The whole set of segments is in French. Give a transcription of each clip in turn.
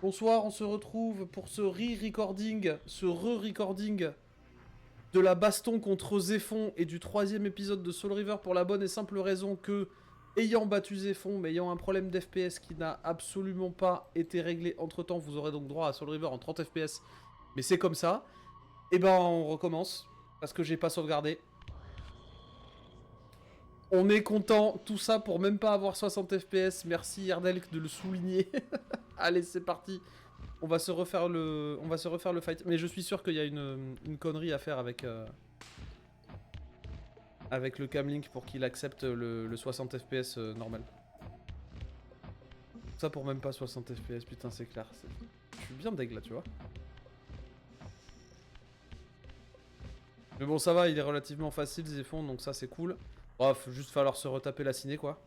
Bonsoir, on se retrouve pour ce re-recording, ce re-recording de la baston contre Zéphon et du troisième épisode de Soul River pour la bonne et simple raison que, ayant battu Zéphon, mais ayant un problème d'FPS qui n'a absolument pas été réglé entre temps, vous aurez donc droit à Soul River en 30 FPS, mais c'est comme ça, et ben on recommence, parce que j'ai pas sauvegardé. On est content, tout ça pour même pas avoir 60 FPS, merci Yardelk de le souligner. Allez, c'est parti. On va se refaire le fight. Mais je suis sûr qu'il y a une connerie à faire avec le Camlink pour qu'il accepte le 60 FPS normal. Ça pour même pas 60 FPS, putain c'est clair. Je suis bien deg là, tu vois. Mais bon ça va, il est relativement facile Zéphon, donc ça c'est cool. Bref, juste falloir se retaper la ciné quoi.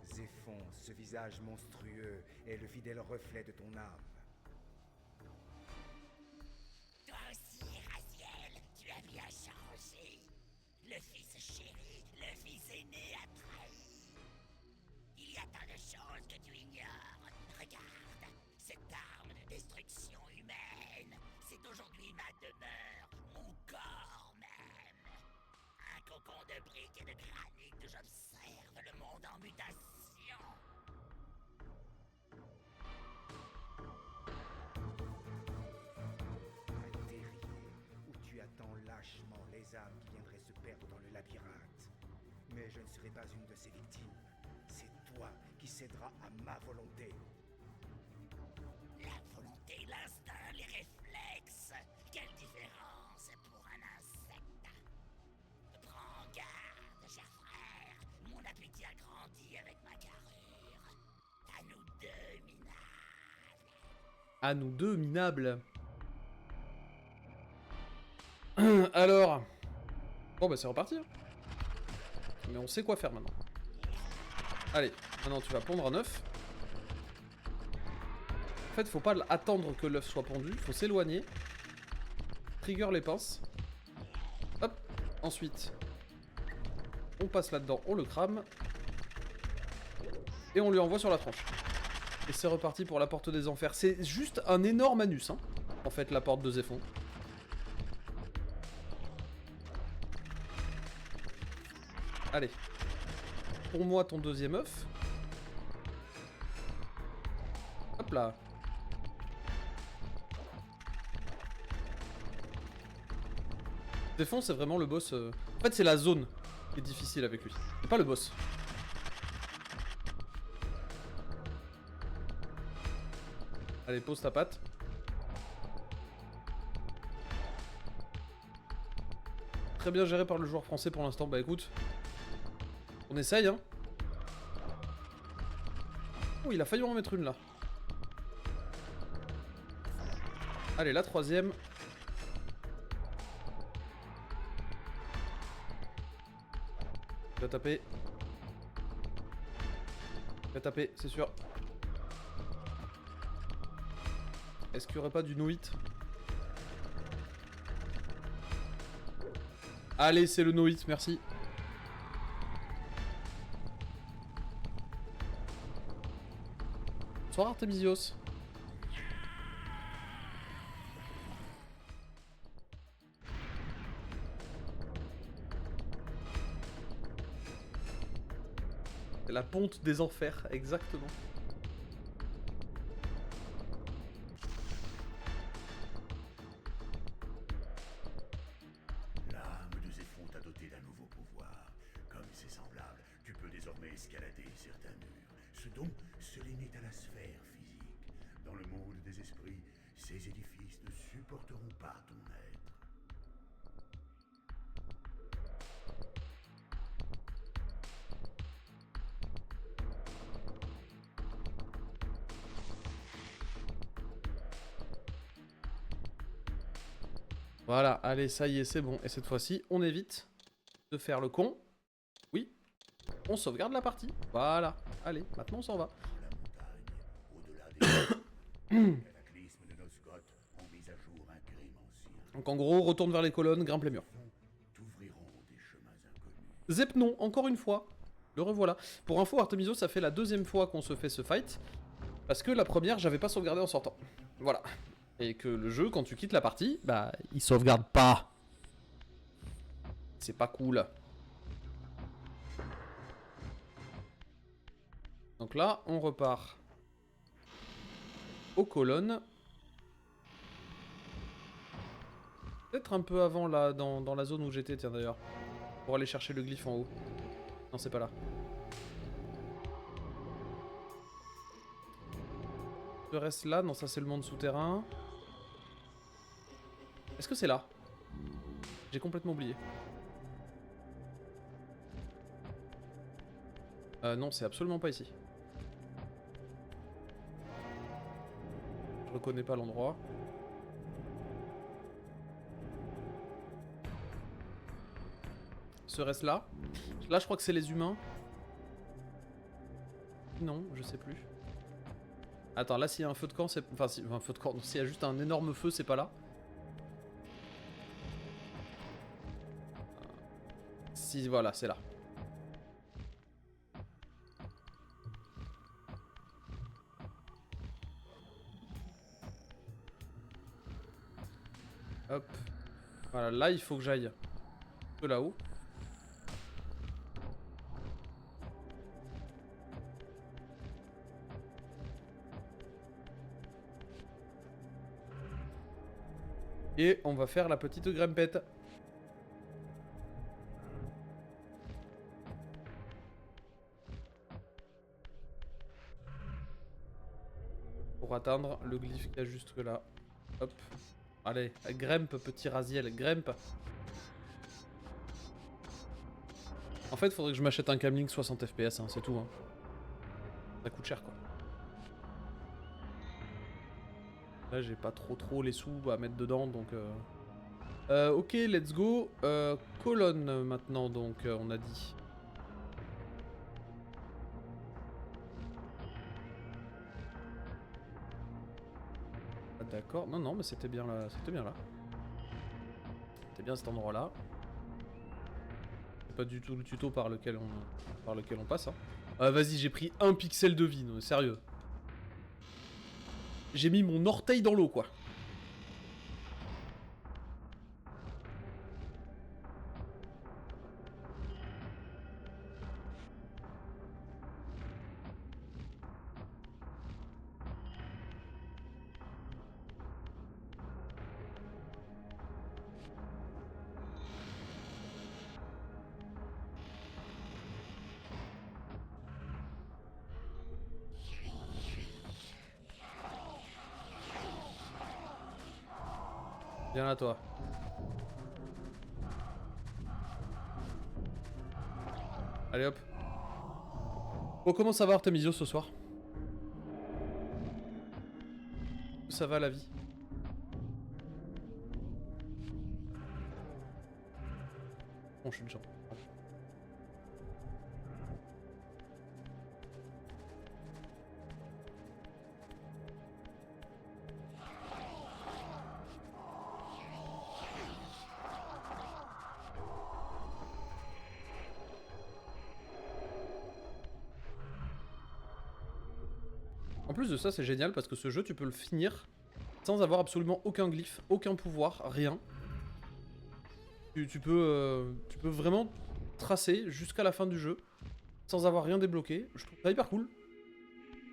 Zéphon, ce visage monstrueux est le fidèle reflet de ton âme. Toi aussi, Raziel, tu as bien changé. Le fils chéri, le fils aîné a trahi. Il y a tant de choses que tu ignores. Regarde, cette arme de destruction humaine, c'est aujourd'hui ma demeure, mon corps même. Un cocon de briques et de granit où j'observe le monde en mutation. Un terrier où tu attends lâchement les âmes qui viendraient se perdre dans le labyrinthe. Mais je ne serai pas une de ces victimes. C'est toi qui céderas à ma volonté. La volonté, l'instinct, les réflexes. Quelle différence pour un insecte. Prends garde, cher frère. Mon appétit a grandi avec ma carrure. À nous deux, minables. À nous deux, minables. Alors. Bon bah c'est reparti. Hein. Mais on sait quoi faire maintenant. Allez, maintenant tu vas pondre un œuf. En fait, faut pas attendre que l'œuf soit pondu, faut s'éloigner. Trigger les pinces. Hop, ensuite. On passe là-dedans, on le crame. Et on lui envoie sur la tranche. Et c'est reparti pour la porte des enfers. C'est juste un énorme anus, hein, en fait, la porte de Zéphon. Allez. Pour moi, ton deuxième œuf. Hop là. Zéphon, c'est vraiment le boss... En fait, c'est la zone qui est difficile avec lui. C'est pas le boss. Allez, pose ta patte. Très bien géré par le joueur français pour l'instant. Bah écoute, on essaye, hein. Oh, il a failli en mettre une, là. Allez, la troisième. Il va taper. Il va taper, c'est sûr. Est-ce qu'il n'y aurait pas du no-hit? Allez, c'est le no-hit, merci. Bonsoir Artemisios. C'est la ponte des enfers, exactement. L'âme de Zéphon t'a doté d'un nouveau pouvoir. Comme ses semblables, tu peux désormais escalader certains murs. Ce don se limite à la sphère physique. Dans le monde des esprits, ces édifices ne supporteront pas ton être. Voilà, allez, ça y est, c'est bon. Et cette fois-ci, on évite de faire le con. Oui. On sauvegarde la partie. Voilà. Allez, maintenant on s'en va. Au-delà des cataclysmes de Nosgoth ont mis à jour un crime ancien. Donc en gros, retourne vers les colonnes, grimpe les murs. T'ouvriront des chemins inconnus. Zepnon, encore une fois. Le revoilà. Pour info, Artemiso, ça fait la deuxième fois qu'on se fait ce fight. Parce que la première, j'avais pas sauvegardé en sortant. Voilà. Et que le jeu, quand tu quittes la partie, bah, il sauvegarde pas. C'est pas cool. Donc là, on repart aux colonnes. Peut-être un peu avant, là, dans la zone où j'étais, tiens d'ailleurs. Pour aller chercher le glyphe en haut. Non, c'est pas là. Le reste là, non, ça c'est le monde souterrain. Est-ce que c'est là? J'ai complètement oublié. Non, c'est absolument pas ici. Je reconnais pas l'endroit. Serait-ce là? Là, je crois que c'est les humains. Non, je sais plus. Attends, là, s'il y a un feu de camp, c'est... Enfin, si... un feu de camp, non, s'il y a juste un énorme feu, c'est pas là. Si, voilà, c'est là. Hop. Voilà, là, il faut que j'aille de là-haut. Et on va faire la petite grimpette. Pour atteindre le glyphe qu'il y a juste là. Hop. Allez, grimpe, petit Raziel, grimpe. En fait, faudrait que je m'achète un Camlink 60 FPS, hein, c'est tout. Hein. Ça coûte cher, quoi. Là, j'ai pas trop les sous à mettre dedans, donc... ok, let's go. Colonne, maintenant, donc, on a dit. Ah, d'accord. Non, non, mais c'était bien là. C'était bien là. C'était bien cet endroit-là. C'est pas du tout le tuto par lequel on passe, hein. Vas-y, j'ai pris un pixel de vie, non, sérieux. J'ai mis mon orteil dans l'eau, quoi. Viens là, toi. Allez, hop. Bon, comment ça va, Artemisio, ce soir? Ça va, la vie? Bon, je suis déjà. En plus de ça, c'est génial parce que ce jeu, tu peux le finir sans avoir absolument aucun glyphe, aucun pouvoir, rien. Tu peux vraiment tracer jusqu'à la fin du jeu sans avoir rien débloqué. Je trouve ça hyper cool.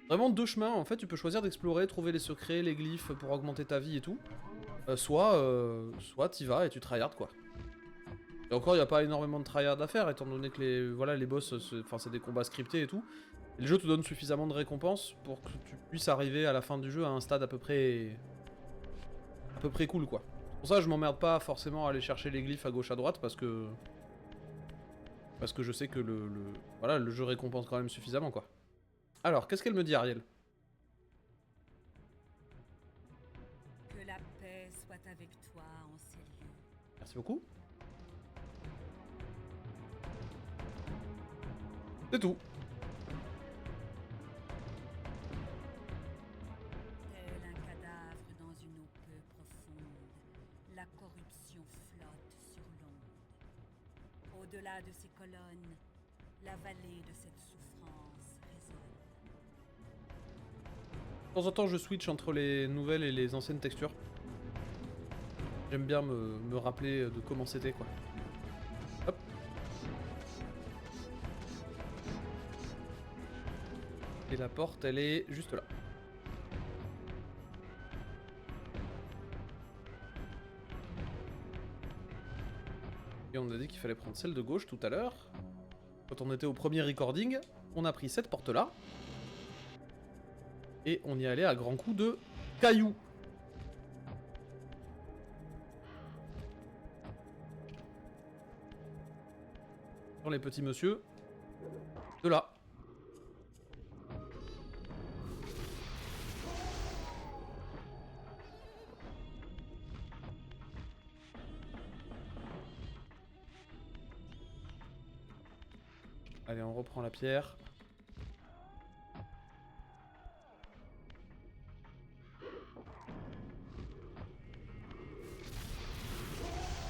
Vraiment deux chemins, en fait, tu peux choisir d'explorer, trouver les secrets, les glyphes pour augmenter ta vie et tout. Soit t'y vas et tu tryhard, quoi. Et encore, il n'y a pas énormément de tryhard à faire, étant donné que les boss, c'est des combats scriptés et tout. Et le jeu te donne suffisamment de récompenses pour que tu puisses arriver à la fin du jeu à un stade à peu près cool, quoi. Pour ça, je m'emmerde pas forcément à aller chercher les glyphes à gauche à droite parce que je sais que le jeu récompense quand même suffisamment, quoi. Alors, qu'est-ce qu'elle me dit, Ariel? Que la paix soit avec toi en ces lieux. Merci beaucoup. C'est tout. Tel un cadavre dans une eau peu profonde, la corruption flotte sur l'onde. Au-delà de ces colonnes, la vallée de cette souffrance résonne. De temps en temps, je switch entre les nouvelles et les anciennes textures. J'aime bien me rappeler de comment c'était, quoi. Hop. Et la porte, elle est juste là. Et on a dit qu'il fallait prendre celle de gauche tout à l'heure. Quand on était au premier recording, on a pris cette porte-là. Et on y allait à grands coups de cailloux. Dans les petits monsieur. De là. Allez, on reprend la pierre.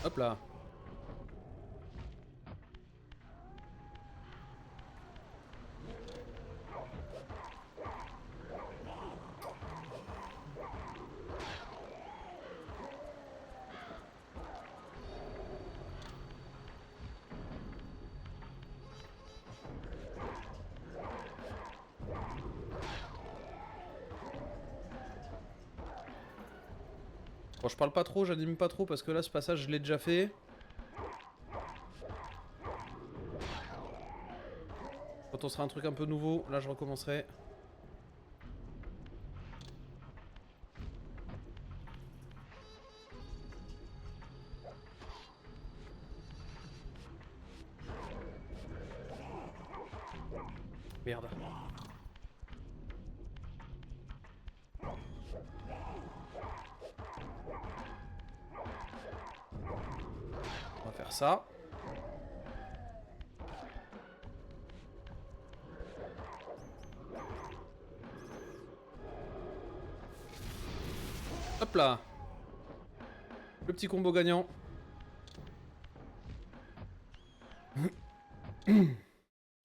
Hop là. Bon, je parle pas trop, j'anime pas trop parce que là, ce passage, je l'ai déjà fait. Quand on sera un truc un peu nouveau, là, je recommencerai. Merde. On va faire ça. Hop là. Le petit combo gagnant.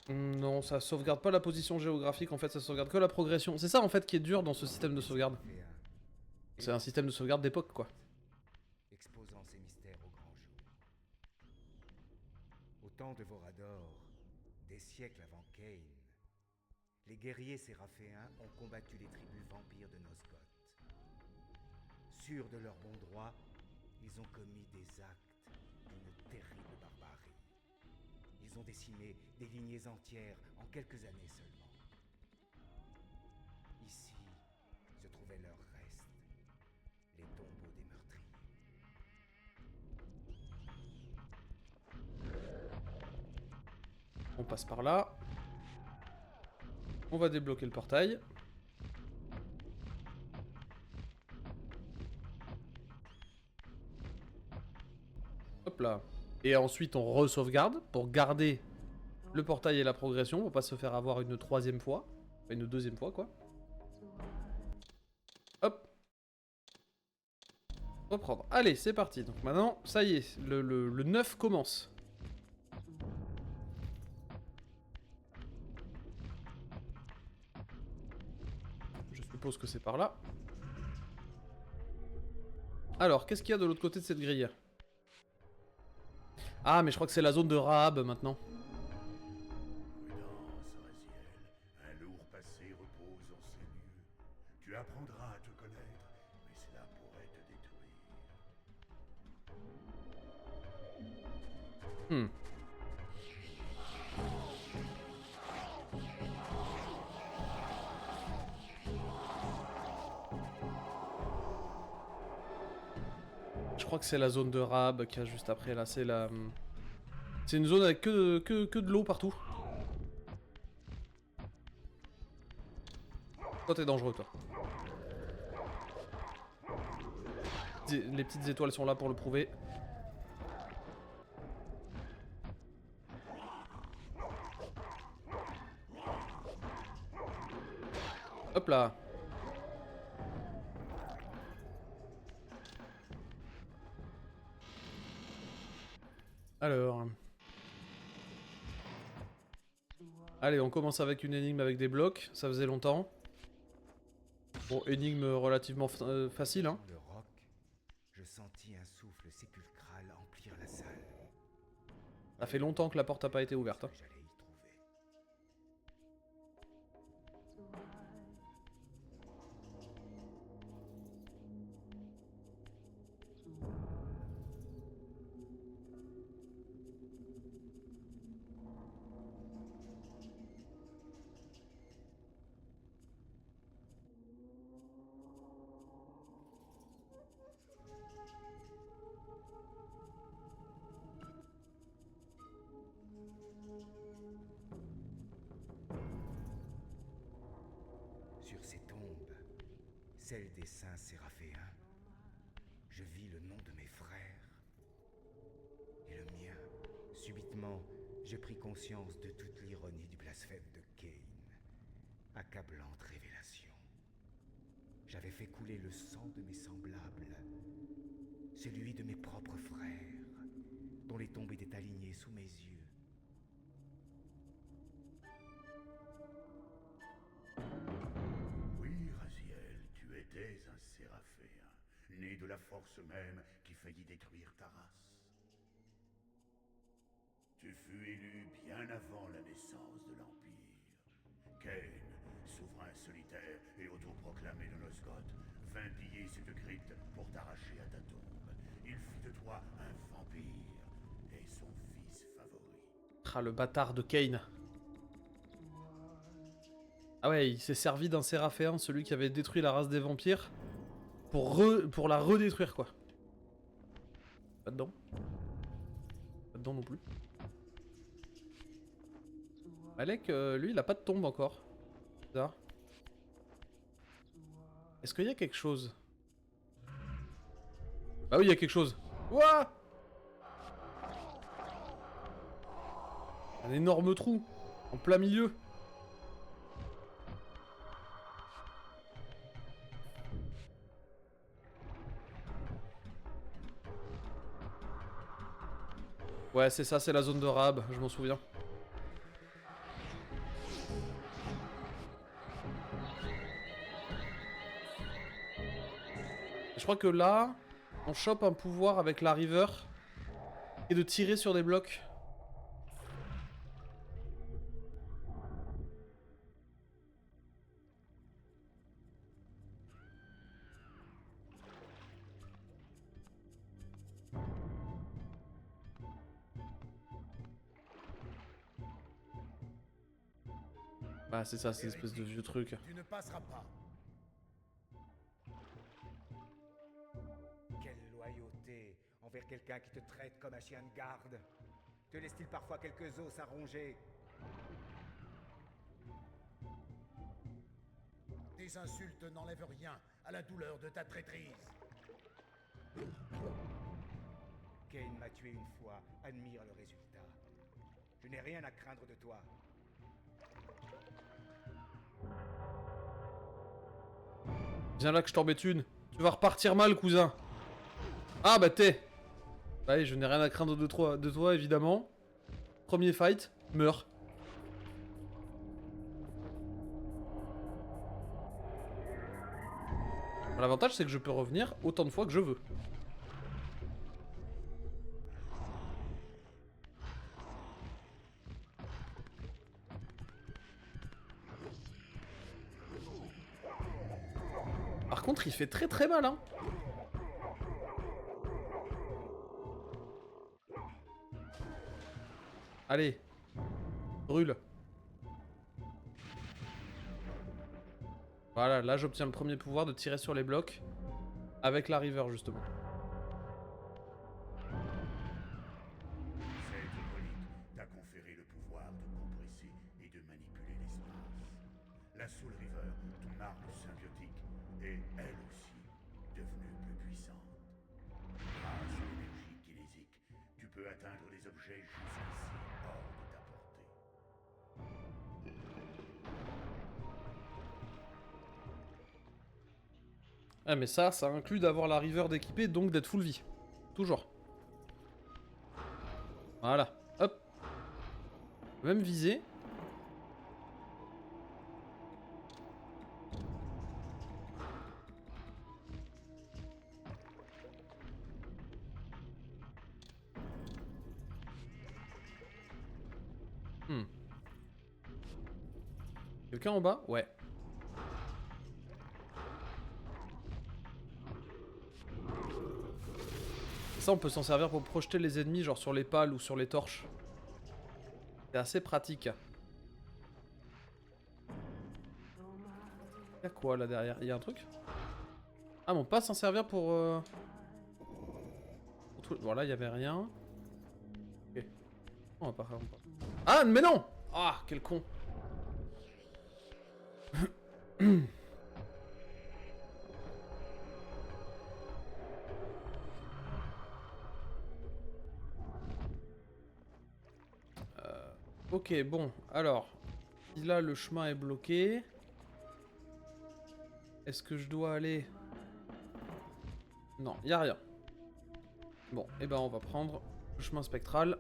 Non, ça sauvegarde pas la position géographique, en fait, ça sauvegarde que la progression. C'est ça, en fait, qui est dur dans ce système de sauvegarde. C'est un système de sauvegarde d'époque, quoi. Exposant ces mystères au grand jour. Au temps de Vorador, des siècles avant Kane, les guerriers séraphéens ont combattu les tribus vampires de Nosgoth. Sûrs de leur bon droit, ils ont commis des actes d'une terrible barbarie. Ils ont décimé des lignées entières en quelques années seulement. Ici se trouvaient leurs restes, les tombeaux des meurtriers. On passe par là. On va débloquer le portail. Hop là. Et ensuite on re-sauvegarde pour garder le portail et la progression, pour pas se faire avoir une troisième fois. Enfin, une deuxième fois, quoi. Hop. Reprendre. Allez, c'est parti. Donc maintenant, ça y est, le 9 commence. Je suppose que c'est par là. Alors, qu'est-ce qu'il y a de l'autre côté de cette grille? Ah, mais je crois que c'est la zone de Rahab maintenant. Prudence, Raziel. Un lourd passé repose en ces lieux. Tu apprendras à te connaître, mais cela pourrait te détruire. Je crois que c'est la zone de Rahab qu'il y a juste après là, c'est la... C'est une zone avec que de l'eau partout. Toi t'es dangereux toi. Les petites étoiles sont là pour le prouver. Hop là. Alors... Allez, on commence avec une énigme avec des blocs, ça faisait longtemps. Bon, énigme relativement facile, hein. Dans le roc, je sentis un souffle sépulcral emplir la salle. Ça fait longtemps que la porte a pas été ouverte, hein. Ce que j'allais y trouver. Sur ces tombes, celle des saints séraphéens, je vis le nom de mes frères et le mien. Subitement, je pris conscience de toute l'ironie du blasphème de Cain. Accablante révélation. J'avais fait couler le sang de mes semblables, celui de mes propres frères, dont les tombes étaient alignées sous mes yeux. Oui, Raziel, tu étais un séraphéen, né de la force même qui faillit détruire ta race. Tu fus élu bien avant la naissance de l'Empire. Cain, souverain solitaire et autoproclamé de Nosgoth, vint piller cette crypte pour t'arracher à ta tombe. Il fit de toi un vampire et son fils favori. Ah, le bâtard de Cain. Ah ouais, il s'est servi d'un séraphéen, celui qui avait détruit la race des vampires, pour la redétruire, quoi. Pas dedans. Pas dedans non plus. Malek, lui, il a pas de tombe encore. Bizarre. Est-ce qu'il y a quelque chose? Bah oui, il y a quelque chose. Ouah! Un énorme trou, en plein milieu. Ouais, c'est ça, c'est la zone de Rab, je m'en souviens. Je crois que là, on chope un pouvoir avec la River et de tirer sur des blocs. Bah c'est ça, c'est espèce de vieux truc. Tu ne passeras pas. Quelle loyauté envers quelqu'un qui te traite comme un chien de garde. Te laisse-t-il parfois quelques os à ronger? Tes insultes n'enlèvent rien à la douleur de ta traîtrise. Cain m'a tué une fois, admire le résultat. Je n'ai rien à craindre de toi. Viens là que je t'embête une. Tu vas repartir mal, cousin. Ah bah t'es. Allez, je n'ai rien à craindre de toi, évidemment. Premier fight, meurs. L'avantage, c'est que je peux revenir autant de fois que je veux. Par contre, il fait très très mal, hein. Allez. Brûle. Voilà, là j'obtiens le premier pouvoir de tirer sur les blocs. Avec la River, justement. Cette relique t'a conféré le pouvoir de compresser et de manipuler l'espace. La Soul River, ton arme symbiotique, est elle aussi devenue plus puissante. Grâce à l'énergie kinésique, tu peux atteindre les objets jusqu'ici hors de ta portée. Ah mais ça inclut d'avoir la river d'équipée, donc d'être full vie. Toujours. Voilà. Hop. Même visée. Quelqu'un en bas? Ouais. Et ça, on peut s'en servir pour projeter les ennemis, genre sur les pales ou sur les torches. C'est assez pratique. Y'a quoi là derrière? Y'a un truc? Ah bon, pas s'en servir pour... Voilà, il y avait rien. Ok. On va pas... Ah, mais non! Ah, quel con! Ok, bon, alors... Là, le chemin est bloqué. Est-ce que je dois aller... Non, y a rien. Bon, et ben on va prendre le chemin spectral.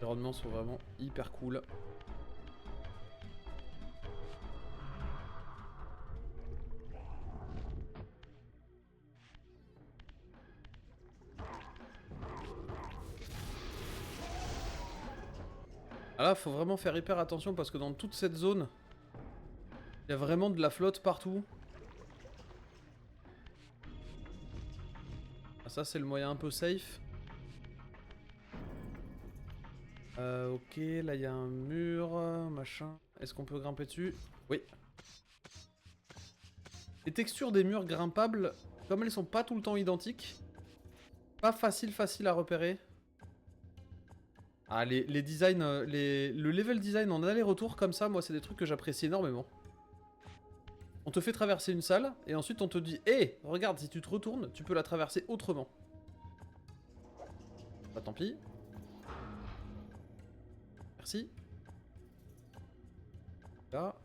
Les environnements sont vraiment hyper cool. Ah là, faut vraiment faire hyper attention parce que dans toute cette zone, il y a vraiment de la flotte partout. Ah, ça, c'est le moyen un peu safe. Ok, là, il y a un mur, machin. Est-ce qu'on peut grimper dessus? Oui. Les textures des murs grimpables, comme elles sont pas tout le temps identiques, pas facile à repérer. Ah, les designs, le level design en aller-retour comme ça, moi, c'est des trucs que j'apprécie énormément. On te fait traverser une salle, et ensuite on te dit « Hé, regarde, si tu te retournes, tu peux la traverser autrement. » Bah tant pis. Merci. Là.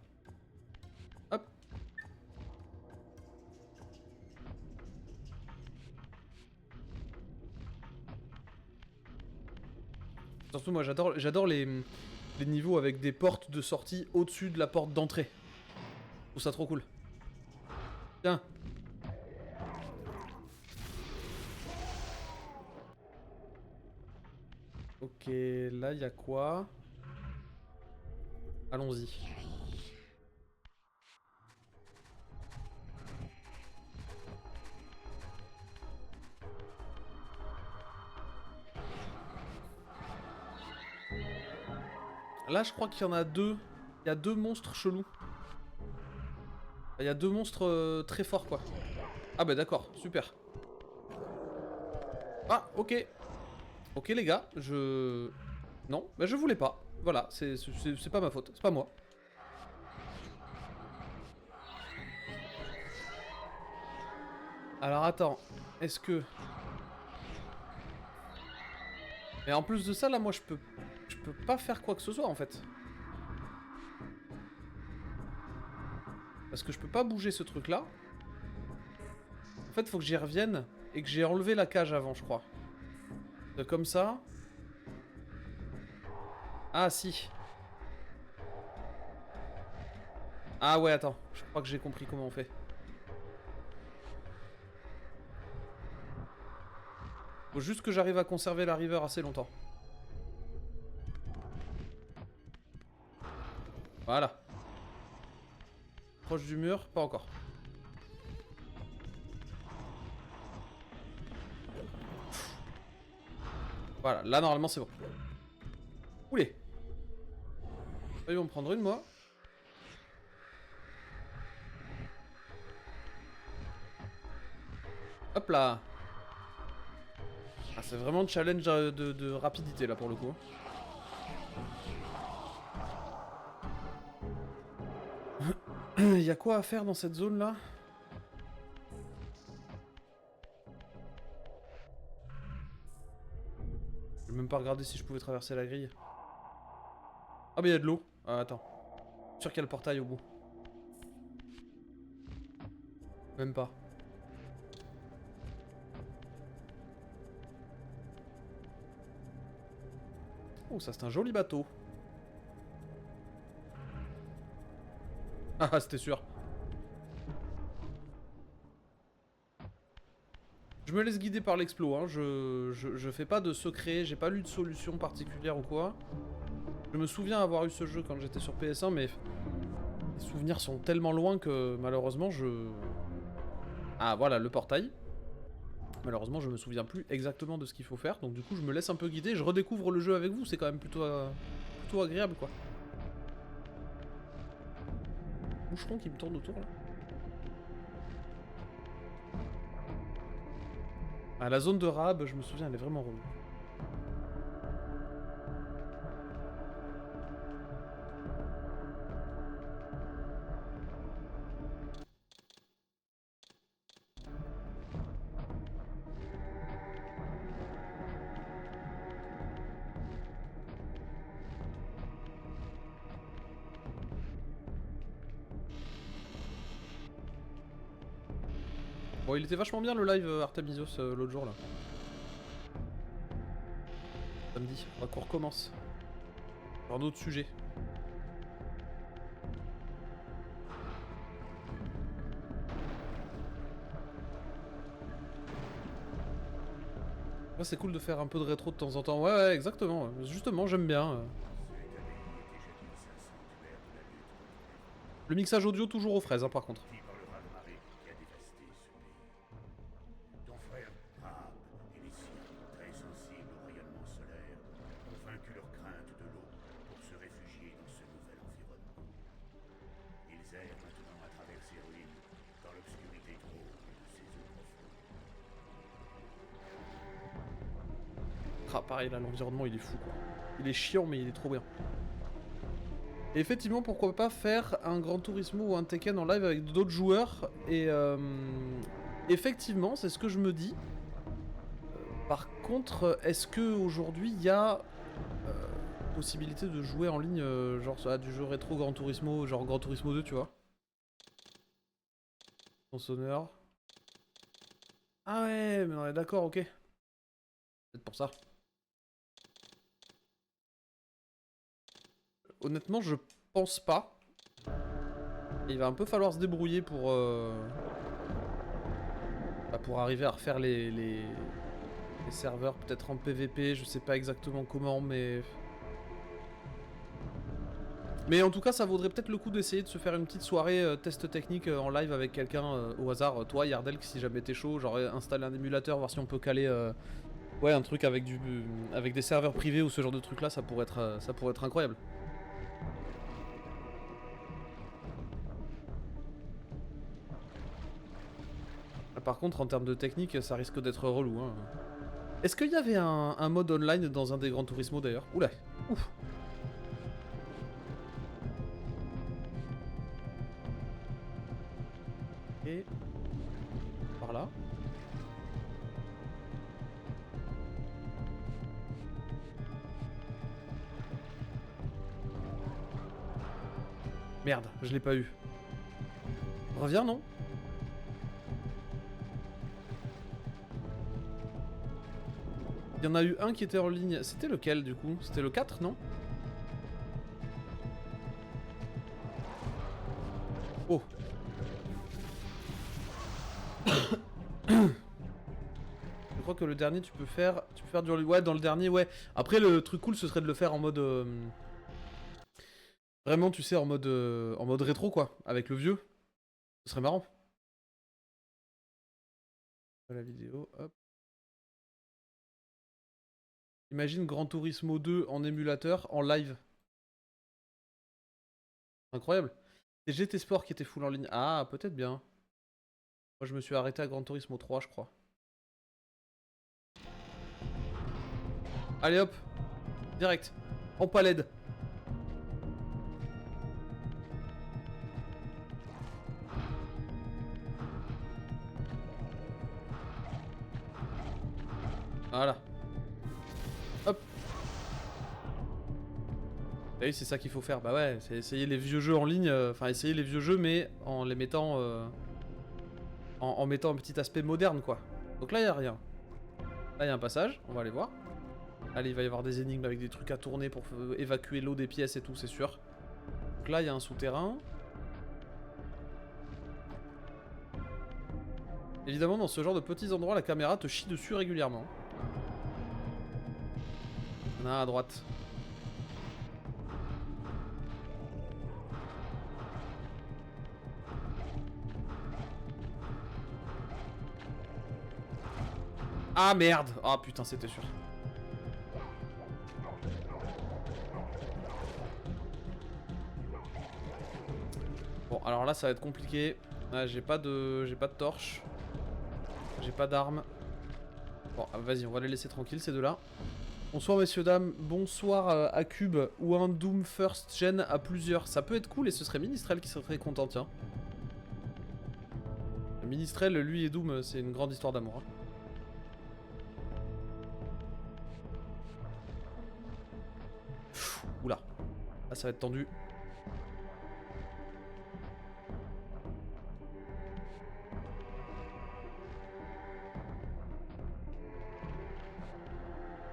Hop. Surtout moi j'adore les niveaux avec des portes de sortie au-dessus de la porte d'entrée. Je trouve ça trop cool. Tiens. Ok, là il y a quoi? Allons-y. Là, je crois qu'il y en a deux. Il y a deux monstres chelous. Il y a deux monstres très forts, quoi. Ah bah d'accord, super. Ah, ok. Ok les gars, je... Non, bah je voulais pas. Voilà, c'est pas ma faute, c'est pas moi. Alors attends, est-ce que... Mais en plus de ça, là, moi, je peux pas faire quoi que ce soit, en fait. Parce que je peux pas bouger ce truc-là. En fait, faut que j'y revienne et que j'ai enlevé la cage avant, je crois. Comme ça. Ah, si. Ah ouais, attends. Je crois que j'ai compris comment on fait. Faut juste que j'arrive à conserver la river assez longtemps. Voilà. Proche du mur, pas encore. Voilà, là normalement c'est bon. Oulé. Ils vont me prendre une, moi. Hop là. Ah, c'est vraiment un challenge de rapidité là pour le coup. Il y a quoi à faire dans cette zone là? Je J'ai même pas regardé si je pouvais traverser la grille. Ah mais il y a de l'eau. Ah attends. Sûr qu'il y a le portail au bout. Même pas. Oh ça c'est un joli bateau. Ah c'était sûr. Je me laisse guider par l'explo, hein. Je fais pas de secret, j'ai pas lu de solution particulière ou quoi. Je me souviens avoir eu ce jeu quand j'étais sur PS1, mais les souvenirs sont tellement loin que malheureusement je... Ah voilà, le portail. Malheureusement je me souviens plus exactement de ce qu'il faut faire, donc du coup je me laisse un peu guider, je redécouvre le jeu avec vous, c'est quand même plutôt agréable quoi. Moucheron qui me tourne autour là. Ah, la zone de Rab, je me souviens, elle est vraiment relou. Bon, il était vachement bien le live Artemisos l'autre jour là. Samedi, on va qu'on recommence. Sur d'autres sujets. Ouais, c'est cool de faire un peu de rétro de temps en temps. Ouais, exactement. Justement, j'aime bien. Le mixage audio toujours aux fraises, hein, par contre. Qui parlera de marée qui a dévasté ce pays? Ton frère Rab et les siens, très sensibles au rayonnement solaire, ont vaincu leur crainte de l'eau pour se réfugier dans ce nouvel environnement. Ils errent maintenant à travers ces ruines, dans l'obscurité trouble de ces eaux profondes. Ah, pareil, là, l'environnement, il est fou, quoi. Il est chiant, mais il est trop bien. Et effectivement, pourquoi pas faire un Gran Turismo ou un Tekken en live avec d'autres joueurs. Et effectivement, c'est ce que je me dis. Par contre, est-ce que aujourd'hui il y a possibilité de jouer en ligne, genre à du jeu rétro Gran Turismo, genre Gran Turismo 2, tu vois? Son sonneur. Ah ouais, mais on est d'accord, ok. Peut-être pour ça. Honnêtement, je pense pas. Il va un peu falloir se débrouiller pour arriver à refaire les serveurs, peut-être en PVP, je sais pas exactement comment, mais en tout cas, ça vaudrait peut-être le coup d'essayer de se faire une petite soirée test technique en live avec quelqu'un au hasard. Toi, Yardel, si jamais t'es chaud, genre installer un émulateur, voir si on peut caler ouais, un truc avec des serveurs privés ou ce genre de truc là, ça pourrait être incroyable. Par contre, en termes de technique, ça risque d'être relou. Hein. Est-ce qu'il y avait un mode online dans un des Gran Turismo d'ailleurs? Oula, ouf. Et par là. Merde, je l'ai pas eu. Reviens, non? Il y en a eu un qui était en ligne. C'était lequel du coup? C'était le 4, non? Oh. Je crois que le dernier tu peux faire du... Ouais, dans le dernier, ouais. Après, le truc cool, ce serait de le faire en mode... Vraiment, tu sais, en mode rétro, quoi. Avec le vieux. Ce serait marrant. La vidéo, hop. Imagine Gran Turismo 2 en émulateur, en live. Incroyable. C'est GT Sport qui était full en ligne. Ah, peut-être bien. Moi, je me suis arrêté à Gran Turismo 3, je crois. Allez hop. Direct. En palette. Voilà. Hop. oui, c'est ça qu'il faut faire. Bah ouais, c'est essayer les vieux jeux en ligne. Enfin, essayer les vieux jeux, mais en les mettant... en mettant un petit aspect moderne, quoi. Donc là, il n'y a rien. Là, il y a un passage. On va aller voir. Allez, il va y avoir des énigmes avec des trucs à tourner pour évacuer l'eau des pièces et tout, c'est sûr. Donc là, il y a un souterrain. Évidemment, dans ce genre de petits endroits, la caméra te chie dessus régulièrement. Il y en a un à droite. Ah merde! Ah putain, c'était sûr. Bon, alors là, ça va être compliqué. Ah, j'ai pas de torche. J'ai pas d'armes. Bon, vas-y, on va les laisser tranquilles, ces deux-là. Bonsoir, messieurs, dames. Bonsoir à Cube ou un Doom First Gen à plusieurs. Ça peut être cool et ce serait Ministrel qui serait très content, tiens. Ministrel, lui et Doom, c'est une grande histoire d'amour. Hein. Oula. Là, ça va être tendu.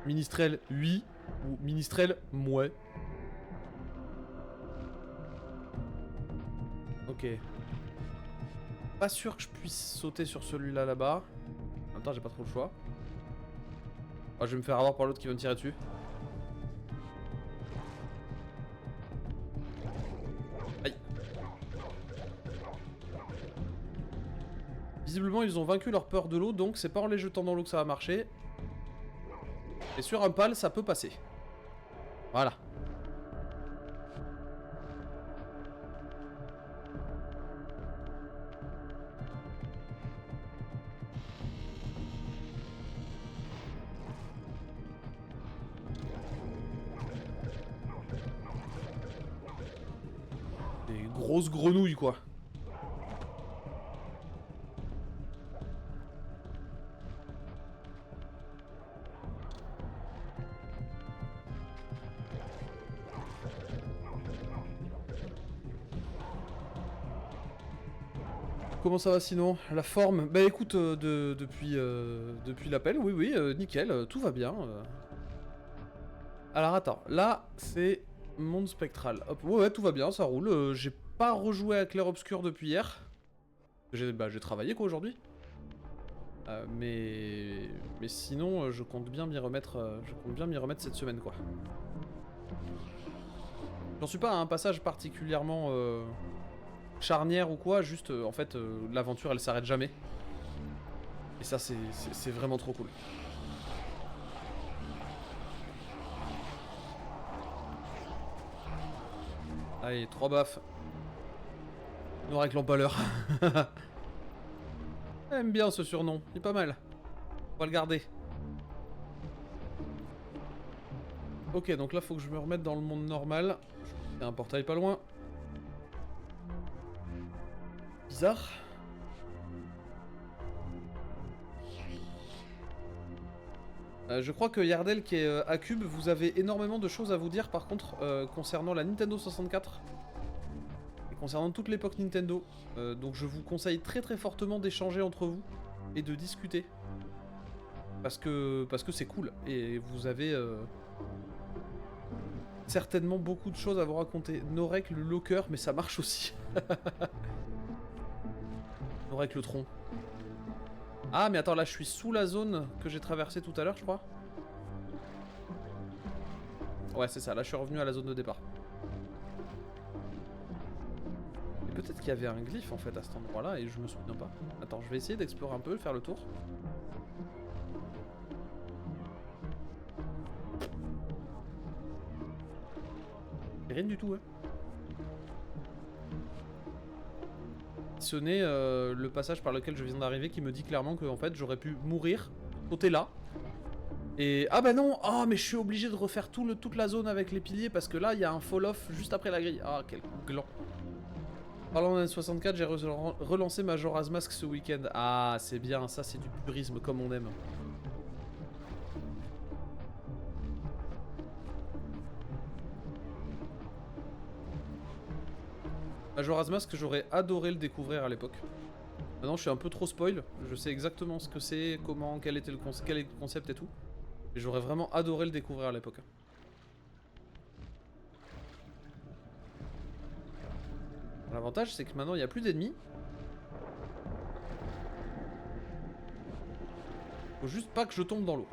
Ministrel, oui. Ou Ministrel, mouais. Ok. Pas sûr que je puisse sauter sur celui-là là-bas. En même temps, j'ai pas trop le choix. Oh, je vais me faire avoir par l'autre qui va me tirer dessus. Aïe. Visiblement, ils ont vaincu leur peur de l'eau, donc c'est pas en les jetant dans l'eau que ça va marcher. Et sur un pal, ça peut passer. Voilà. Des grosses grenouilles, quoi. Comment ça va sinon? La forme? Bah écoute, depuis l'appel, oui, nickel, tout va bien. Alors attends, là c'est monde spectral. Hop, ouais, tout va bien, ça roule. J'ai pas rejoué à Clair Obscur depuis hier. J'ai travaillé quoi aujourd'hui. Mais sinon, je compte bien m'y remettre. Cette semaine quoi. J'en suis pas à un passage particulièrement charnière ou quoi, juste en fait l'aventure elle s'arrête jamais. Et ça c'est vraiment trop cool. Allez, 3 baffes. Nous réclamons pas l'heure. J'aime bien ce surnom, il est pas mal. On va le garder. Ok, donc là faut que je me remette dans le monde normal. Il y a un portail pas loin. Bizarre. Je crois que Yardel qui est à Cube, vous avez énormément de choses à vous dire par contre concernant la Nintendo 64 et concernant toute l'époque Nintendo. Donc je vous conseille très très fortement d'échanger entre vous et de discuter parce que c'est cool et vous avez certainement beaucoup de choses à vous raconter. Norek le locker, mais ça marche aussi. Norek le tronc. Ah mais attends, là je suis sous la zone que j'ai traversée tout à l'heure je crois. Ouais c'est ça, là je suis revenu à la zone de départ. Et peut-être qu'il y avait un glyphe en fait à cet endroit là et je me souviens pas. Attends, je vais essayer d'explorer un peu, faire le tour. Rien du tout hein. Ce n'est le passage par lequel je viens d'arriver qui me dit clairement que en fait j'aurais pu mourir, sauter là. Et ah bah non, oh mais je suis obligé de refaire toute la zone avec les piliers parce que là il y a un fall off juste après la grille. Ah quel gland. Parlant de N64, j'ai relancé Majora's Mask ce week-end. Ah c'est bien, ça c'est du purisme comme on aime. Majora's Mask, j'aurais adoré le découvrir à l'époque. Maintenant, je suis un peu trop spoil. Je sais exactement ce que c'est, comment, quel est le concept et tout. Et j'aurais vraiment adoré le découvrir à l'époque. L'avantage, c'est que maintenant, il n'y a plus d'ennemis. Faut juste pas que je tombe dans l'eau.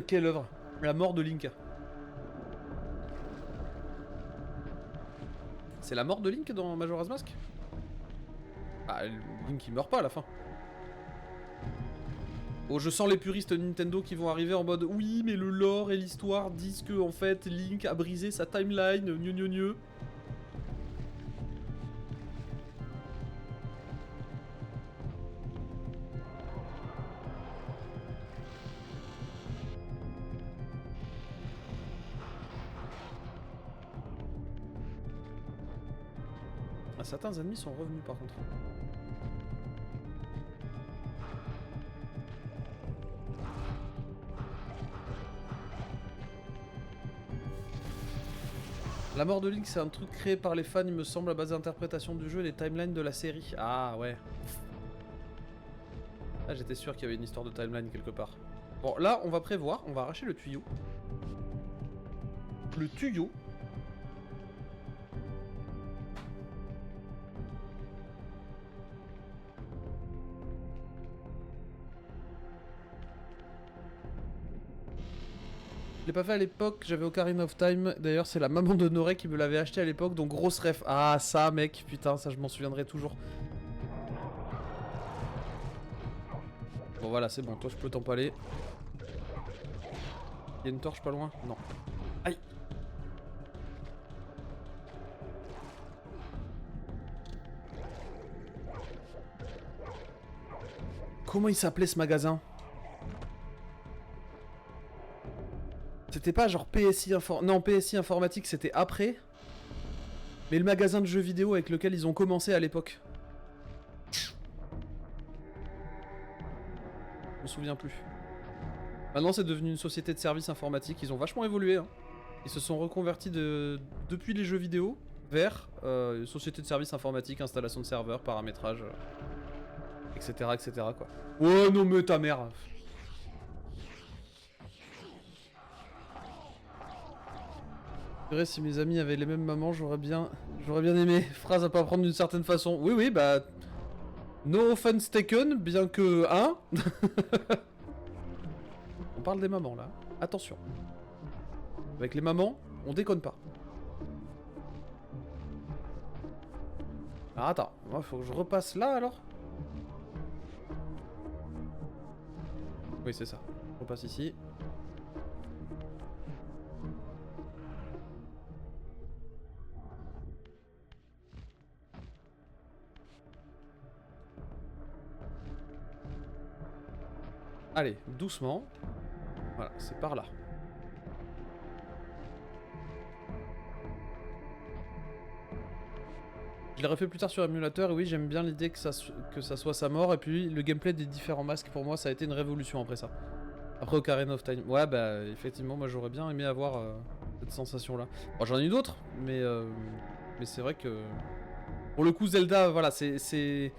Quelle œuvre. La mort de Link. C'est la mort de Link dans Majora's Mask? Ah, Link il meurt pas à la fin. Oh, je sens les puristes Nintendo qui vont arriver en mode oui, mais le lore et l'histoire disent que en fait Link a brisé sa timeline, gneu. Ah, certains ennemis sont revenus par contre. La mort de Link, c'est un truc créé par les fans, il me semble, à base d'interprétation du jeu et des timelines de la série. Ah ouais. Ah, j'étais sûr qu'il y avait une histoire de timeline quelque part. Bon, là, on va prévoir, on va arracher le tuyau. Le tuyau. Je l'ai pas fait à l'époque, j'avais Ocarina of Time. D'ailleurs, c'est la maman de Noré qui me l'avait acheté à l'époque, donc grosse ref. Ah, ça, mec, putain, ça, je m'en souviendrai toujours. Bon, voilà, c'est bon, toi, je peux t'empaler. Il y a une torche pas loin? Non. Aïe! Comment il s'appelait ce magasin? C'était pas genre PSI Non, PSI informatique c'était après. Mais le magasin de jeux vidéo avec lequel ils ont commencé à l'époque. Je me souviens plus. Maintenant c'est devenu une société de services informatiques, ils ont vachement évolué. Hein. Ils se sont reconvertis depuis les jeux vidéo vers une société de services informatiques, installation de serveurs, paramétrage, etc. etc. quoi. Oh non mais ta mère. Si mes amis avaient les mêmes mamans, j'aurais bien aimé. Phrase à pas prendre d'une certaine façon. Oui, oui, bah... No offense taken, bien que... Hein. On parle des mamans, là. Attention. Avec les mamans, on déconne pas. Alors, attends. Moi, faut que je repasse là, alors. Oui, c'est ça. Je repasse ici. Allez, doucement. Voilà, c'est par là. Je l'ai refait plus tard sur émulateur et oui, j'aime bien l'idée que ça soit sa mort. Et puis le gameplay des différents masques, pour moi, ça a été une révolution après ça. Après Ocarina of Time. Ouais, bah effectivement, moi j'aurais bien aimé avoir cette sensation-là. Bon, j'en ai eu d'autres, mais c'est vrai que... Pour le coup, Zelda, voilà, c'est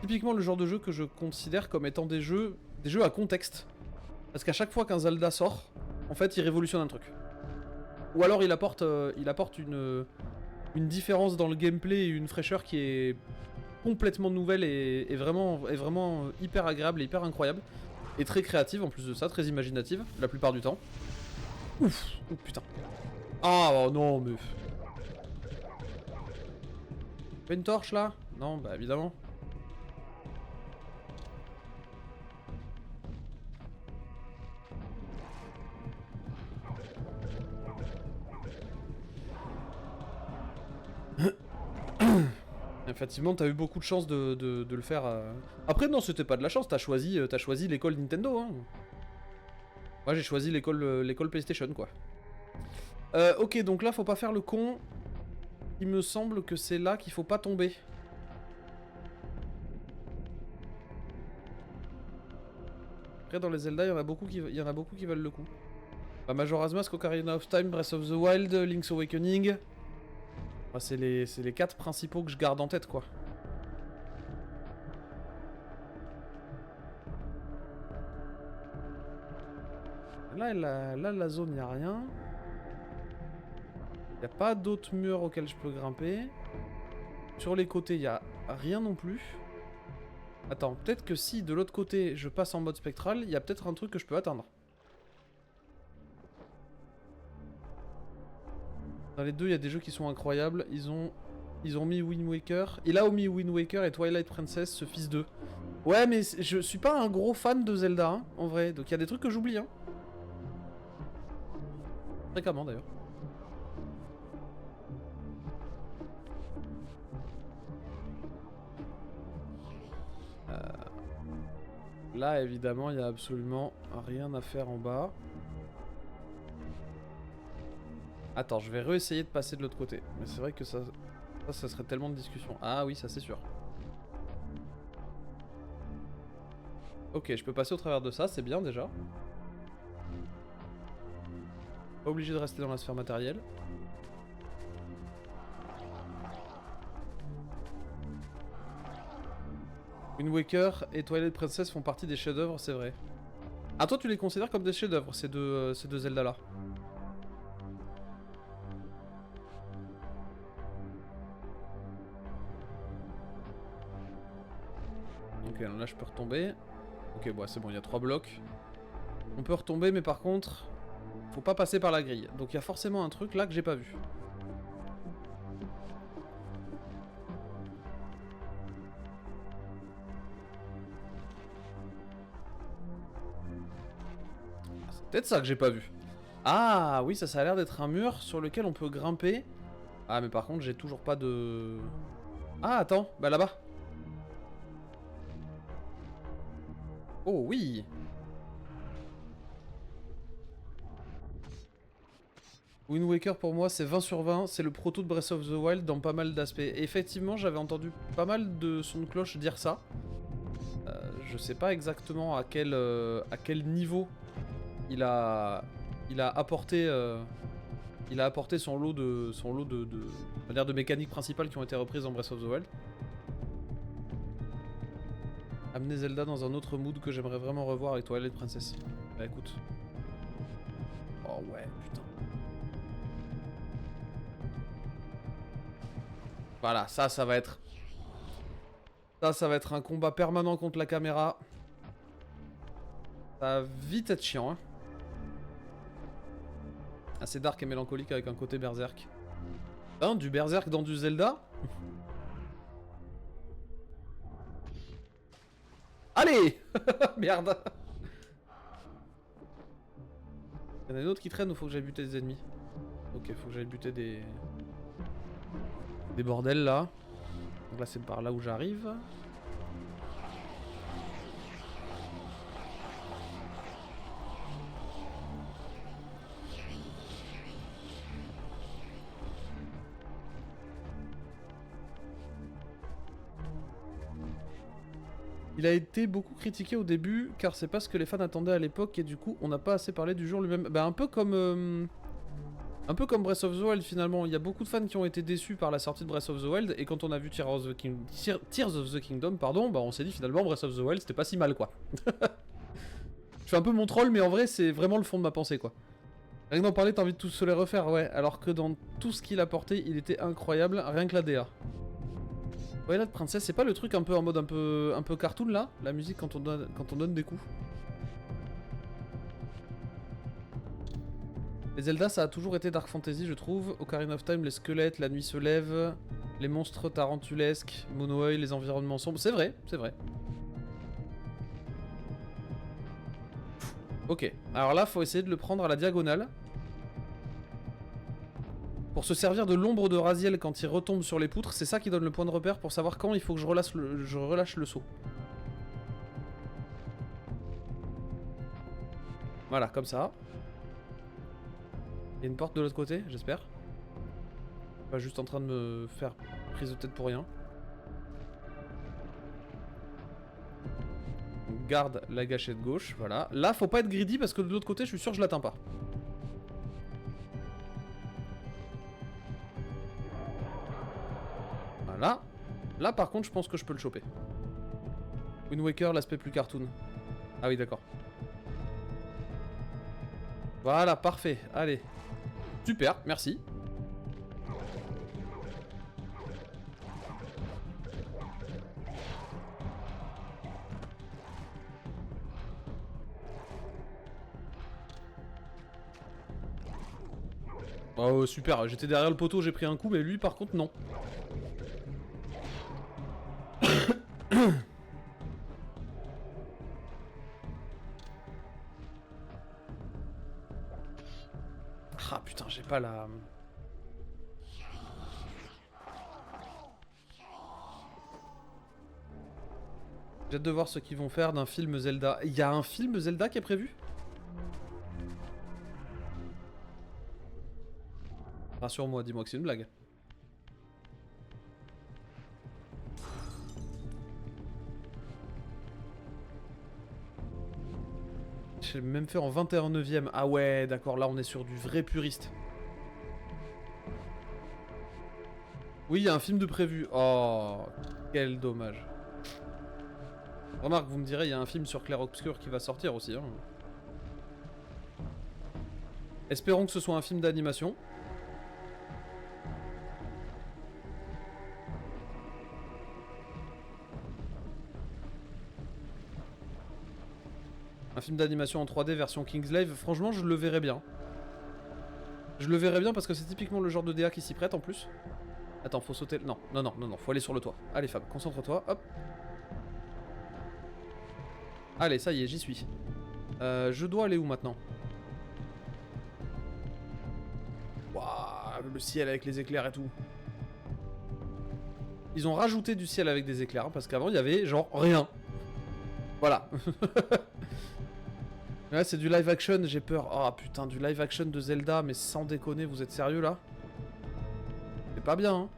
typiquement le genre de jeu que je considère comme étant des jeux à contexte. Parce qu'à chaque fois qu'un Zelda sort, en fait, il révolutionne un truc. Ou alors il apporte une différence dans le gameplay et une fraîcheur qui est complètement nouvelle et vraiment hyper agréable et hyper incroyable. Et très créative en plus de ça, très imaginative, la plupart du temps. Ouf, oh putain. Ah oh non mais... Pas une torche là? Non, bah évidemment. Effectivement, t'as eu beaucoup de chance de le faire. Après, non, c'était pas de la chance, t'as choisi l'école Nintendo. Hein. Moi, j'ai choisi l'école PlayStation, quoi. Ok, donc là, faut pas faire le con. Il me semble que c'est là qu'il faut pas tomber. Après, dans les Zelda, il y en a beaucoup qui veulent le coup. Bah, Majora's Mask, Ocarina of Time, Breath of the Wild, Link's Awakening. Bah, c'est les 4 principaux que je garde en tête, quoi. Là, la zone, il n'y a rien. Il n'y a pas d'autres murs auxquels je peux grimper. Sur les côtés, il n'y a rien non plus. Attends, peut-être que si de l'autre côté, je passe en mode spectral, il y a peut-être un truc que je peux atteindre. Dans les deux, il y a des jeux qui sont incroyables. Ils ont mis Wind Waker. Il a omis Wind Waker et Twilight Princess, ce fils d'eux. Ouais, mais je suis pas un gros fan de Zelda, hein, en vrai. Donc il y a des trucs que j'oublie, hein. Fréquemment, d'ailleurs. Là, évidemment, il n'y a absolument rien à faire en bas. Attends, je vais réessayer de passer de l'autre côté. Mais c'est vrai que ça serait tellement de discussion. Ah oui, ça c'est sûr. Ok, je peux passer au travers de ça, c'est bien déjà. Pas obligé de rester dans la sphère matérielle. Wind Waker et Twilight Princess font partie des chefs-d'œuvre, c'est vrai. Ah, toi tu les considères comme des chefs-d'œuvre, ces deux Zelda là? Ok, là je peux retomber. Ok, bon, c'est bon, il y a 3 blocs. On peut retomber, mais par contre, faut pas passer par la grille. Donc il y a forcément un truc là que j'ai pas vu. C'est peut-être ça que j'ai pas vu. Ah oui, ça a l'air d'être un mur sur lequel on peut grimper. Ah, mais par contre, j'ai toujours pas de... Ah, attends, bah là-bas. Oh oui. Wind Waker pour moi c'est 20 sur 20, c'est le proto de Breath of the Wild dans pas mal d'aspects. Et effectivement j'avais entendu pas mal de sons de cloche dire ça. Je sais pas exactement à quel niveau il a apporté son lot de mécaniques principales qui ont été reprises dans Breath of the Wild. Amener Zelda dans un autre mood que j'aimerais vraiment revoir avec Twilight Princess. Bah écoute. Oh ouais, putain. Voilà, ça va être... Ça va être un combat permanent contre la caméra. Ça va vite être chiant, hein. Assez dark et mélancolique avec un côté berserk. Hein, du berserk dans du Zelda? Allez. Merde. Il y en a d'autres qui traînent ou faut que j'aille buter des ennemis? Ok, faut que j'aille buter des bordels là. Donc là c'est par là où j'arrive. Il a été beaucoup critiqué au début car c'est pas ce que les fans attendaient à l'époque et du coup on n'a pas assez parlé du jeu lui-même. Bah un peu comme Breath of the Wild finalement. Il y a beaucoup de fans qui ont été déçus par la sortie de Breath of the Wild et quand on a vu Tears of the Kingdom, pardon, bah on s'est dit finalement Breath of the Wild c'était pas si mal quoi. Je fais un peu mon troll mais en vrai c'est vraiment le fond de ma pensée quoi. Rien que d'en parler t'as envie de tous se les refaire, ouais, alors que dans tout ce qu'il apportait il était incroyable, rien que la DA. Twilight Princess, c'est pas le truc un peu en mode un peu cartoon là? La musique quand on donne des coups. Les Zelda ça a toujours été Dark Fantasy je trouve. Ocarina of Time, les squelettes, la nuit se lève, les monstres tarentulesques, Monoï, les environnements sombres. C'est vrai, c'est vrai. Ok, alors là faut essayer de le prendre à la diagonale. Pour se servir de l'ombre de Raziel quand il retombe sur les poutres, c'est ça qui donne le point de repère pour savoir quand il faut que je relâche le saut. Voilà, comme ça. Il y a une porte de l'autre côté, j'espère. Pas juste en train de me faire prise de tête pour rien. On garde la gâchette gauche, voilà. Là, faut pas être greedy parce que de l'autre côté, je suis sûr que je l'atteins pas. Voilà. Là, par contre, je pense que je peux le choper. Wind Waker, l'aspect plus cartoon. Ah oui, d'accord. Voilà, parfait. Allez. Super, merci. Oh super, j'étais derrière le poteau, j'ai pris un coup, mais lui par contre non. Ah putain, j'ai pas la... J'ai hâte de voir ce qu'ils vont faire d'un film Zelda. Il y a un film Zelda qui est prévu? Rassure-moi, dis-moi que c'est une blague. J'ai même fait en 21/9ème. Ah ouais, d'accord, là on est sur du vrai puriste. Oui, il y a un film de prévu. Oh, quel dommage. Remarque, vous me direz, il y a un film sur Clair Obscur qui va sortir aussi. Hein. Espérons que ce soit un film d'animation. Un film d'animation en 3D version Kingslave, franchement je le verrais bien. Je le verrais bien parce que c'est typiquement le genre de DA qui s'y prête en plus. Attends, faut sauter... Non, non, non, non, non, faut aller sur le toit. Allez Fab, concentre-toi, hop. Allez, ça y est, j'y suis. Je dois aller où maintenant? Waouh, le ciel avec les éclairs et tout. Ils ont rajouté du ciel avec des éclairs, hein, parce qu'avant il y avait genre rien. Voilà. Là c'est du live action, j'ai peur. Oh putain, du live action de Zelda, mais sans déconner, vous êtes sérieux là? C'est pas bien, hein.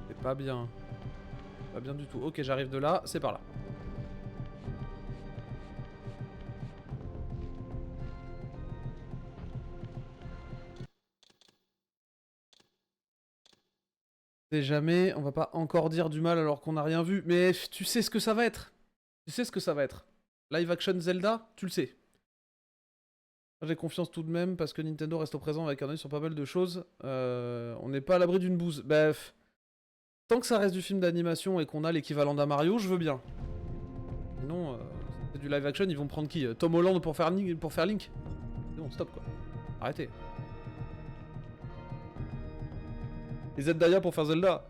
C'est pas bien. Pas bien du tout. Ok, j'arrive de là, c'est par là. C'est jamais, on va pas encore dire du mal alors qu'on n'a rien vu, mais tu sais ce que ça va être. Tu sais ce que ça va être. Live action Zelda, tu le sais. J'ai confiance tout de même parce que Nintendo reste au présent avec un œil sur pas mal de choses. On n'est pas à l'abri d'une bouse. Bref. Tant que ça reste du film d'animation et qu'on a l'équivalent d'un Mario, je veux bien. Sinon, c'est du live action, ils vont prendre qui? Tom Holland pour faire Link? C'est bon, stop quoi. Arrêtez. Et Zendaya pour faire Zelda.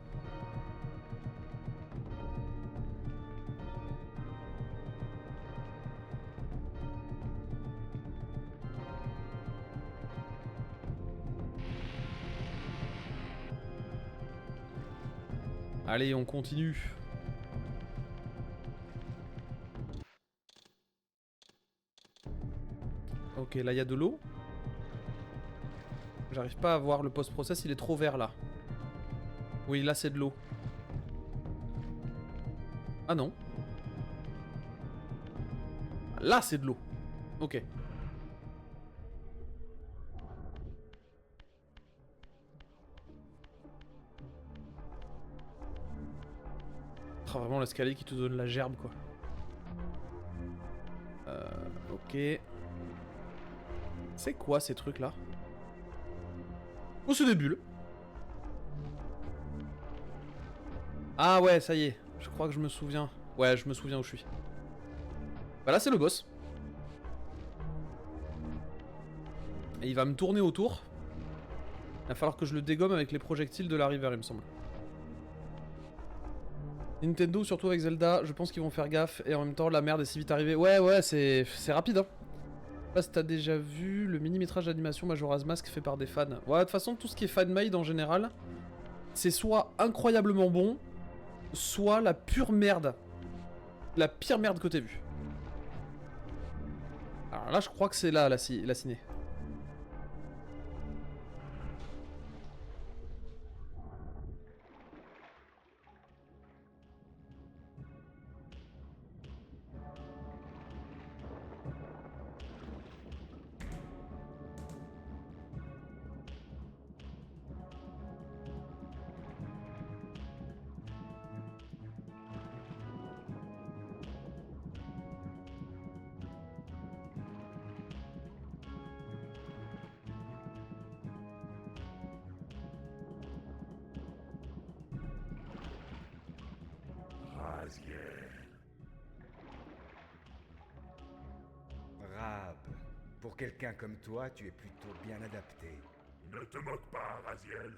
Allez, on continue. Ok, là il y a de l'eau. J'arrive pas à voir le post-process, il est trop vert là. Oui, là c'est de l'eau. Ah non. Là c'est de l'eau. Ok. Oh, vraiment l'escalier qui te donne la gerbe quoi. Ok. C'est quoi ces trucs là? Oh c'est des bulles. Ah ouais ça y est. Je crois que je me souviens. Ouais je me souviens où je suis. Bah là c'est le boss. Et il va me tourner autour. Il va falloir que je le dégomme avec les projectiles de la river il me semble. Nintendo, surtout avec Zelda, je pense qu'ils vont faire gaffe et en même temps la merde est si vite arrivée. Ouais ouais c'est rapide hein. Je sais pas si t'as déjà vu le mini-métrage d'animation Majora's Mask fait par des fans. Ouais de toute façon tout ce qui est fan-made en général, c'est soit incroyablement bon, soit la pure merde. La pire merde que t'aies vue. Alors là je crois que c'est là la ciné. Raziel. Rab, pour quelqu'un comme toi, tu es plutôt bien adapté. Ne te moque pas, Raziel.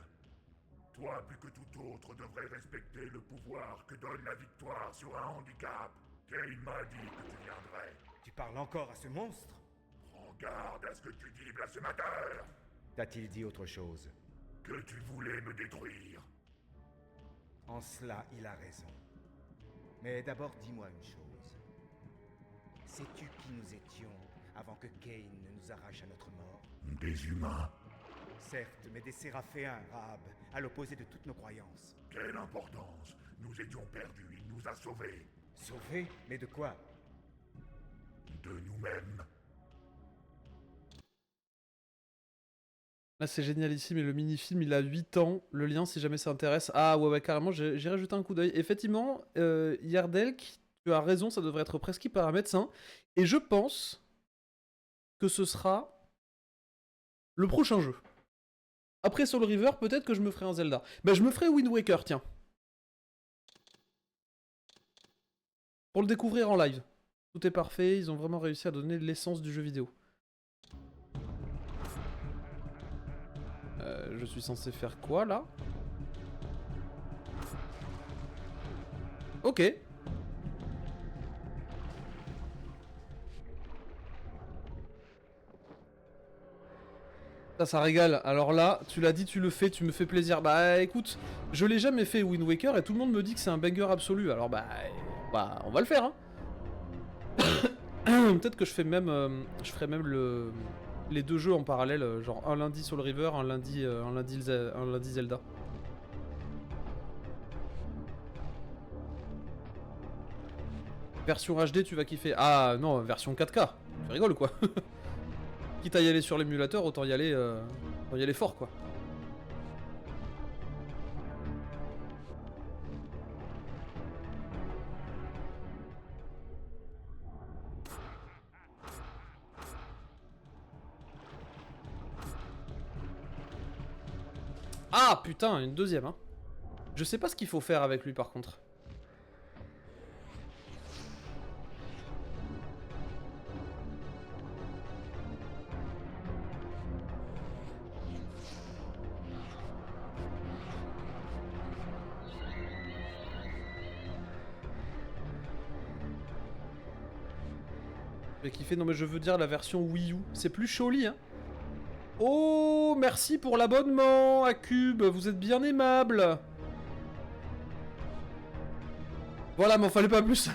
Toi, plus que tout autre, devrais respecter le pouvoir que donne la victoire sur un handicap. Kane m'a dit que tu viendrais. Tu parles encore à ce monstre? Prends garde à ce que tu dis, blasphémateur. T'a-t-il dit autre chose? Que tu voulais me détruire. En cela, il a raison. Mais d'abord, dis-moi une chose. Sais-tu qui nous étions avant que Kane ne nous arrache à notre mort? Des humains. Certes, mais des Séraphéens, Rab, à l'opposé de toutes nos croyances. Quelle importance. Nous étions perdus, il nous a sauvés. Sauvés? Mais de quoi? De nous-mêmes. Là, c'est génial ici, mais le mini-film, il a 8 ans. Le lien, si jamais ça intéresse. Ah, ouais, carrément, j'irai jeter un coup d'œil. Effectivement, Yardelk, tu as raison, ça devrait être prescrit par un médecin. Et je pense que ce sera le prochain jeu. Après Soul River, peut-être que je me ferai un Zelda. Bah, je me ferai Wind Waker, tiens. Pour le découvrir en live. Tout est parfait, ils ont vraiment réussi à donner l'essence du jeu vidéo. Je suis censé faire quoi, là? Ok. Ça régale. Alors là, tu l'as dit, tu le fais, tu me fais plaisir. Bah écoute, je l'ai jamais fait Wind Waker et tout le monde me dit que c'est un banger absolu. Alors bah on va le faire, hein. Peut-être que je ferai même les deux jeux en parallèle, genre un lundi Soul River, un lundi Zelda. Version HD, tu vas kiffer. Ah non, version 4K. Tu rigoles quoi. Quitte à y aller sur l'émulateur, autant y aller fort quoi. Ah putain, une deuxième hein. Je sais pas ce qu'il faut faire avec lui par contre. Je vais kiffer, non mais je veux dire la version Wii U. C'est plus joli hein. Oh, merci pour l'abonnement à Cube, vous êtes bien aimable. Voilà, m'en fallait pas plus.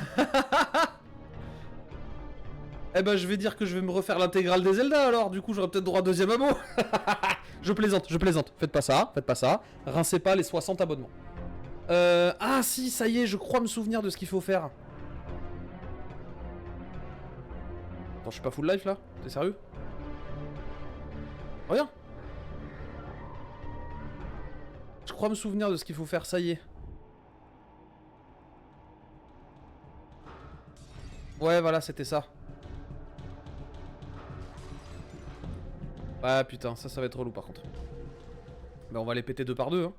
Eh ben, je vais dire que je vais me refaire l'intégrale des Zelda alors, du coup j'aurai peut-être droit à deuxième abo. Je plaisante. Faites pas ça. Rincez pas les 60 abonnements. Ah si, ça y est, je crois me souvenir de ce qu'il faut faire. Attends, je suis pas full life là? T'es sérieux? Rien. Je crois me souvenir de ce qu'il faut faire, ça y est. Ouais, voilà, c'était ça. Ah putain, ça va être relou par contre. Mais on va les péter deux par deux, hein.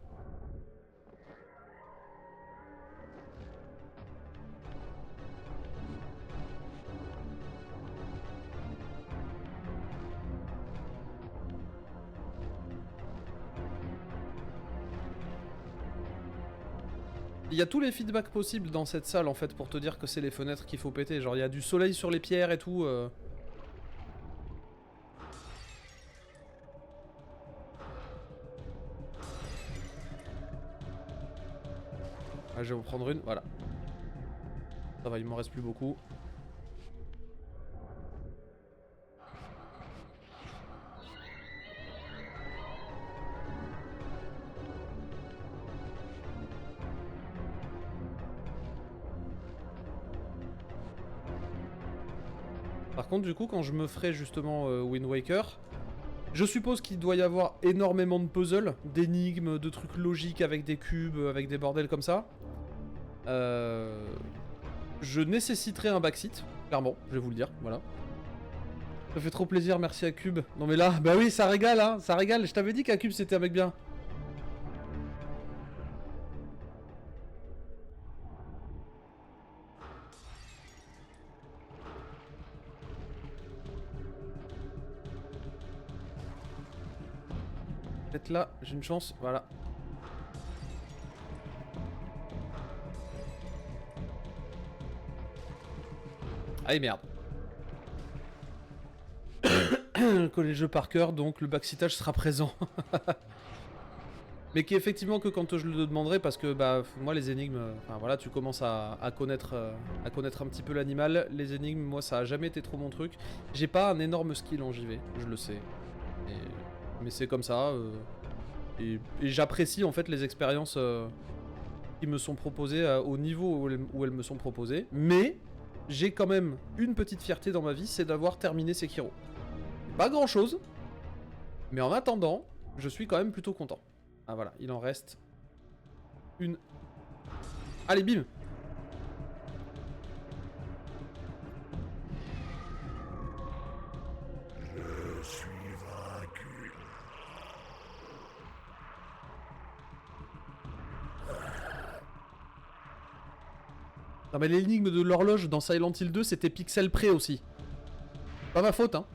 Il y a tous les feedbacks possibles dans cette salle en fait pour te dire que c'est les fenêtres qu'il faut péter. Genre il y a du soleil sur les pierres et tout. Ah, je vais en prendre une, voilà. Ça va, il m'en reste plus beaucoup. Par contre, du coup, quand je me ferai justement Wind Waker, je suppose qu'il doit y avoir énormément de puzzles, d'énigmes, de trucs logiques avec des cubes, avec des bordels comme ça. Je nécessiterai un backseat, clairement, je vais vous le dire, voilà. Ça fait trop plaisir, merci à Cube. Non mais là, bah oui, ça régale, hein, ça régale. Je t'avais dit qu'à Cube c'était un mec bien. Peut-être là, j'ai une chance, voilà. Allez, merde. Je connais le jeu par cœur, donc le backseatage sera présent. Mais qui effectivement que quand je le demanderai, parce que bah moi les énigmes, enfin voilà, tu commences à connaître un petit peu l'animal. Les énigmes, moi ça a jamais été trop mon truc. J'ai pas un énorme skill en JV, je le sais. Mais c'est comme ça. Et j'apprécie en fait les expériences qui me sont proposées au niveau où elles me sont proposées. Mais j'ai quand même une petite fierté dans ma vie, c'est d'avoir terminé Sekiro. Pas grand chose, mais en attendant, je suis quand même plutôt content. Ah voilà, il en reste une. Allez, bim! Je suis vaincu. Non mais l'énigme de l'horloge dans Silent Hill 2, c'était pixel près aussi. Pas ma faute, hein.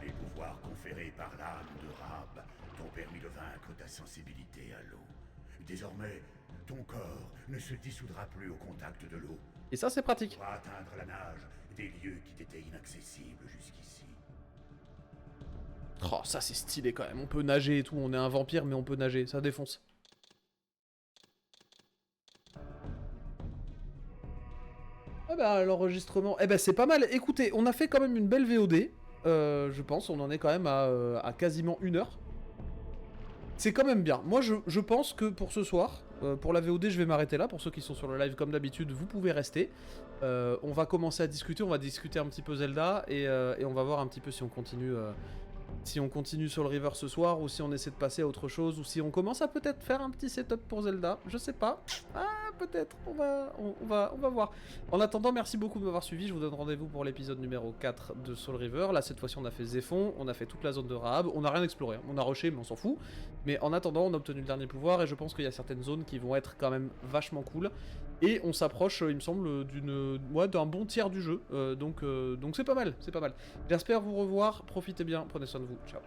Les pouvoirs conférés par l'âme de Rab t'ont permis de vaincre ta sensibilité à l'eau. Désormais, ton corps ne se dissoudra plus au contact de l'eau. Et ça, c'est pratique. Tu pourras atteindre la nage des lieux qui t'étaient inaccessibles jusqu'ici. Oh, ça c'est stylé quand même. On peut nager et tout. On est un vampire, mais on peut nager. Ça défonce. Ah bah, l'enregistrement... Eh bah, c'est pas mal. Écoutez, on a fait quand même une belle VOD. Je pense. On en est quand même à quasiment 1 heure. C'est quand même bien. Moi, je pense que pour ce soir, pour la VOD, je vais m'arrêter là. Pour ceux qui sont sur le live, comme d'habitude, vous pouvez rester. On va commencer à discuter. On va discuter un petit peu Zelda. Et on va voir un petit peu si on continue... si on continue sur le River ce soir, ou si on essaie de passer à autre chose, ou si on commence à peut-être faire un petit setup pour Zelda, je sais pas. Ah, peut-être, on va voir. En attendant, merci beaucoup de m'avoir suivi, je vous donne rendez-vous pour l'épisode numéro 4 de Soul River. Là, cette fois-ci, on a fait Zéphon, on a fait toute la zone de Rahab, on n'a rien exploré, on a rushé, mais on s'en fout. Mais en attendant, on a obtenu le dernier pouvoir, et je pense qu'il y a certaines zones qui vont être quand même vachement cool. Et on s'approche, il me semble, d'un bon tiers du jeu, donc c'est pas mal, c'est pas mal. J'espère vous revoir, profitez bien, prenez soin de vous, ciao.